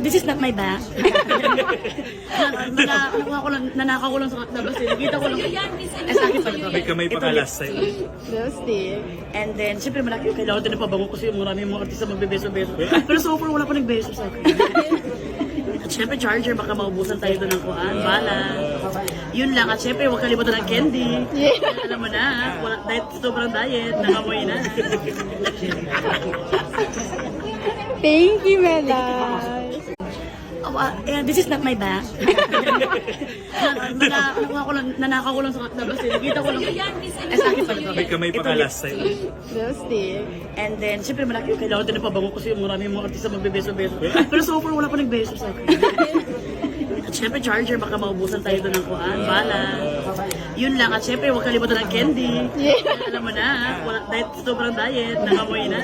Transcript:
This is not my bag. Nanakaw ko lang sa labas eh. Nakita ko lang. Sa akin pala to. May kamay pa ka last time. And then, siyempre malaki yung kailangan din na pabango kasi maraming mga artista magbebeso-beso. Pero so far, wala pa nagbeso sa akin. At siyempre, charger, baka maubusan tayo doon ng kuhaan. Bala. Yun lang. At siyempre, huwag kalimutan ng candy. Alam mo na, wala, diet, sobrang diet. Nangamoy na. Thank you, Mela. This is not my bag. Nanakaw ko lang sa labas eh. Nakita ko lang. Sa akin pala to. May kamay pa ka last time. And then, siyempre malaki yung kailangan din na pabango kasi maraming mga artista magbebeso-beso. Pero so far, wala pa nagbeso sa akin. At siyempre, charger, baka maubusan tayo doon ng kuhaan. Bala. Yun lang. At siyempre, huwag kalimutan ng candy. Alam mo na, wala, diet, sobrang diet. Nangamoy na.